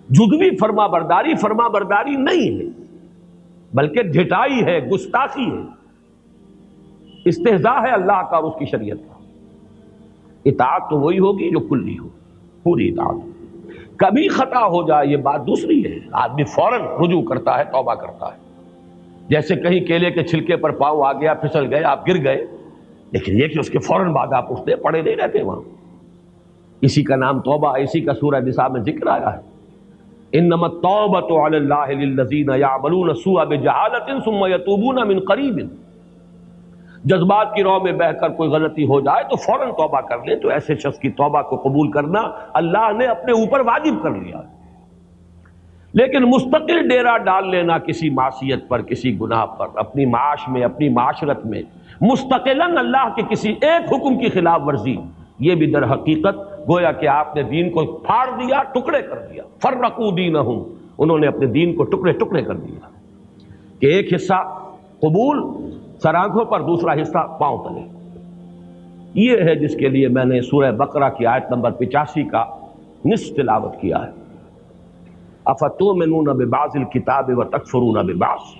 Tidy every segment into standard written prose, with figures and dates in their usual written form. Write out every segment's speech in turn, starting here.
جزوی فرما برداری نہیں ہے، بلکہ ڈھٹائی ہے، گستاخی ہے، استہزاء ہے اللہ کا اور اس کی شریعت کا۔ اطاعت تو وہی ہوگی جو کلی ہو، پوری اطاعت۔ کبھی خطا ہو جائے یہ بات دوسری ہے، آدمی فوراً رجوع کرتا ہے، توبہ کرتا ہے۔ جیسے کہیں کیلے کے چھلکے پر پاؤں آ گیا، پھسل گئے، آپ گر گئے، لیکن یہ کہ اس کے فوراً بعد آپ اٹھتے پڑے نہیں رہتے وہاں۔ اسی کا نام توبہ، اسی کا سورہ نساء میں ذکر آیا ہے، انما التوبۃ علی اللہ للذین یعملون السوء بجہالۃ ثم یتوبون من قریب۔ جذبات کی رو میں بہہ کر کوئی غلطی ہو جائے تو فوراً توبہ کر لیں، تو ایسے شخص کی توبہ کو قبول کرنا اللہ نے اپنے اوپر واجب کر لیا۔ لیکن مستقل ڈیرا ڈال لینا کسی معصیت پر، کسی گناہ پر، اپنی معاش میں، اپنی معاشرت میں مستقلاً اللہ کے کسی ایک حکم کی خلاف ورزی، یہ بھی در حقیقت گویا کہ آپ نے دین کو پھاڑ دیا، ٹکڑے کر دیا۔ فرقوا دینہم، انہوں نے اپنے دین کو ٹکڑے ٹکڑے کر دیا کہ ایک حصہ قبول سر آنکھوں پر، دوسرا حصہ پاؤں تلے۔ یہ ہے جس کے لیے میں نے سورہ بقرہ کی آیت نمبر 85 کا نصف تلاوت کیا ہے۔ افتؤمنون ببعض الکتاب وتکفرون ببعض،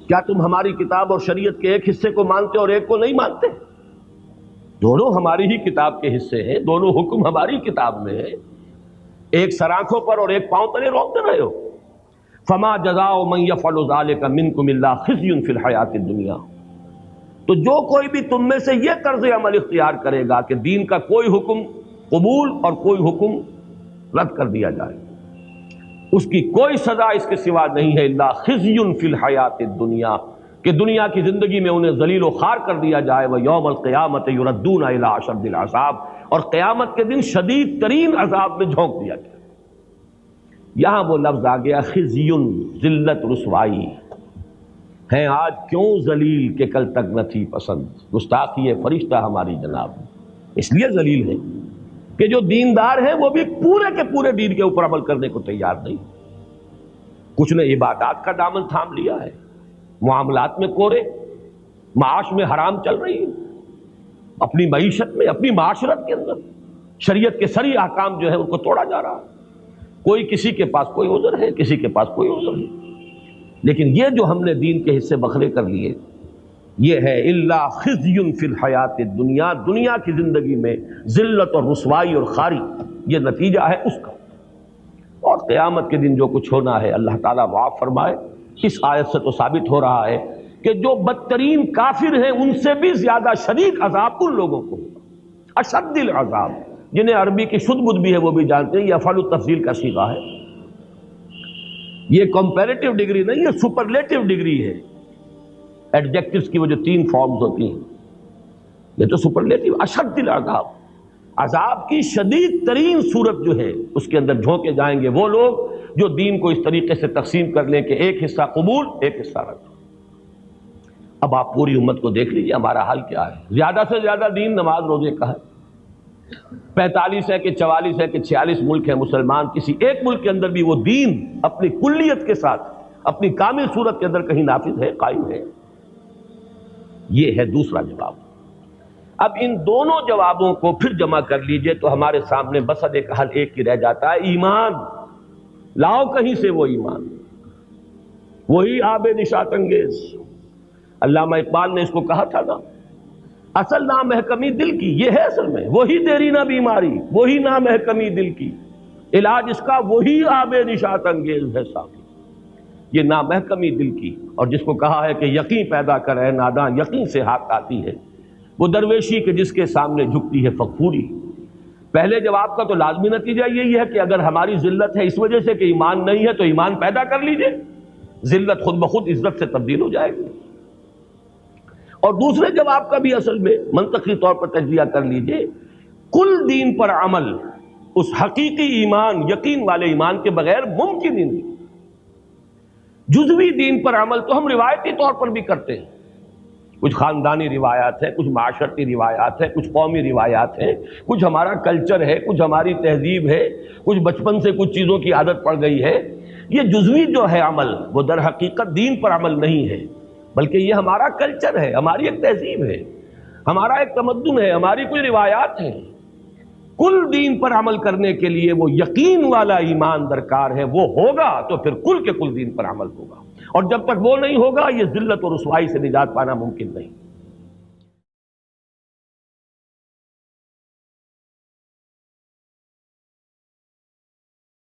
کیا تم ہماری کتاب اور شریعت کے ایک حصے کو مانتے اور ایک کو نہیں مانتے؟ دونوں ہماری ہی کتاب کے حصے ہیں، دونوں حکم ہماری کتاب میں ہیں، ایک سر آنکھوں پر اور ایک پاؤں تلے روکتے رہے ہو۔ فما جزاء من يفعل ذلك منكم الا خزي في الحیاۃ الدنیا، تو جو کوئی بھی تم میں سے یہ طرز عمل اختیار کرے گا کہ دین کا کوئی حکم قبول اور کوئی حکم رد کر دیا جائے، اس کی کوئی سزا اس کے سوا نہیں ہے الا خزي في الحیاۃ الدنیا، کہ دنیا کی زندگی میں انہیں ذلیل و خوار کر دیا جائے، ویوم القیامۃ یردون الی اشد العذاب، اور قیامت کے دن شدید ترین عذاب میں جھونک دیا جائے۔ یہاں وہ لفظ آ گیا خزیٌ، ذلت، رسوائی ہیں آج کیوں ذلیل کہ کل تک نہ تھی پسند، گستاخی فرشتہ ہماری جناب، اس لیے ذلیل ہے کہ جو دیندار ہیں وہ بھی پورے کے پورے دین کے اوپر عمل کرنے کو تیار نہیں، کچھ نے عبادات کا دامن تھام لیا ہے، معاملات میں کورے، معاش میں حرام چل رہی ہے، اپنی معیشت میں، اپنی معاشرت کے اندر شریعت کے سری احکام جو ہے ان کو توڑا جا رہا ہے۔ کوئی کسی کے پاس کوئی عذر ہے، کسی کے پاس کوئی عذر نہیں، لیکن یہ جو ہم نے دین کے حصے بکھرے کر لیے، یہ ہے الا خزی فی الحیات الدنیا، دنیا کی زندگی میں ذلت اور رسوائی اور خاری، یہ نتیجہ ہے اس کا۔ اور قیامت کے دن جو کچھ ہونا ہے اللہ تعالیٰ معاف فرمائے، اس آیت سے تو ثابت ہو رہا ہے کہ جو بدترین کافر ہیں ان سے بھی زیادہ شدید عذاب ان لوگوں کو ہوگا، اشد العذاب، جنہیں عربی کی شد بدھ بھی ہے وہ بھی جانتے ہیں، یہ افعال التفضیل کا صیغہ ہے، یہ کمپیریٹیو ڈگری نہیں ہے، سپرلیٹیو ڈگری ہے۔ ایڈجیکٹوز کی وہ جو 3 فارمز ہوتی ہیں، یہ تو سپرلیٹیو، اشد العذاب، عذاب کی شدید ترین صورت جو ہے اس کے اندر جھونکے جائیں گے وہ لوگ جو دین کو اس طریقے سے تقسیم کر لیں کہ ایک حصہ قبول، ایک حصہ رد۔ اب آپ پوری امت کو دیکھ لیجیے ہمارا حال کیا ہے۔ زیادہ سے زیادہ دین نماز روزے کا ہے، 45 ہے کہ 44 ہے کہ 46 ملک ہیں مسلمان، کسی ایک ملک کے اندر بھی وہ دین اپنی کلیت کے ساتھ، اپنی کامل صورت کے اندر کہیں نافذ ہے، قائم ہے؟ یہ ہے دوسرا جواب۔ اب ان دونوں جوابوں کو پھر جمع کر لیجئے تو ہمارے سامنے بس ایک حل ایک ہی رہ جاتا ہے، ایمان لاؤ کہیں سے، وہ ایمان، وہی آب نشاط انگیز۔ علامہ اقبال نے اس کو کہا تھا نا، اصل نامحکمی دل کی، یہ ہے اصل میں وہی دیرینہ بیماری، وہی نامحکمی دل کی، علاج اس کا وہی آب نشاط انگیز ہے ساقی، یہ نامحکمی دل کی۔ اور جس کو کہا ہے کہ یقین پیدا کرے ناداں، یقین سے ہاتھ آتی ہے وہ درویشی کہ جس کے سامنے جھکتی ہے فغفوری۔ پہلے جواب کا تو لازمی نتیجہ یہی ہے کہ اگر ہماری ذلت ہے اس وجہ سے کہ ایمان نہیں ہے تو ایمان پیدا کر لیجئے، ذلت خود بخود عزت سے تبدیل ہو جائے گی۔ اور دوسرے جواب کا بھی اصل میں منطقی طور پر تجزیہ کر لیجئے، کل دین پر عمل اس حقیقی ایمان، یقین والے ایمان کے بغیر ممکن ہی نہیں۔ جزوی دین پر عمل تو ہم روایتی طور پر بھی کرتے ہیں، کچھ خاندانی روایات ہیں، کچھ معاشرتی روایات ہیں، کچھ قومی روایات ہیں، کچھ ہمارا کلچر ہے، کچھ ہماری تہذیب ہے، کچھ بچپن سے کچھ چیزوں کی عادت پڑ گئی ہے۔ یہ جزوی جو ہے عمل وہ در حقیقت دین پر عمل نہیں ہے، بلکہ یہ ہمارا کلچر ہے، ہماری ایک تہذیب ہے، ہمارا ایک تمدن ہے، ہماری کوئی روایات ہیں۔ کل دین پر عمل کرنے کے لیے وہ یقین والا ایمان درکار ہے، وہ ہوگا تو پھر کل کے کل دین پر عمل ہوگا، اور جب تک وہ نہیں ہوگا یہ ذلت اور رسوائی سے نجات پانا ممکن نہیں۔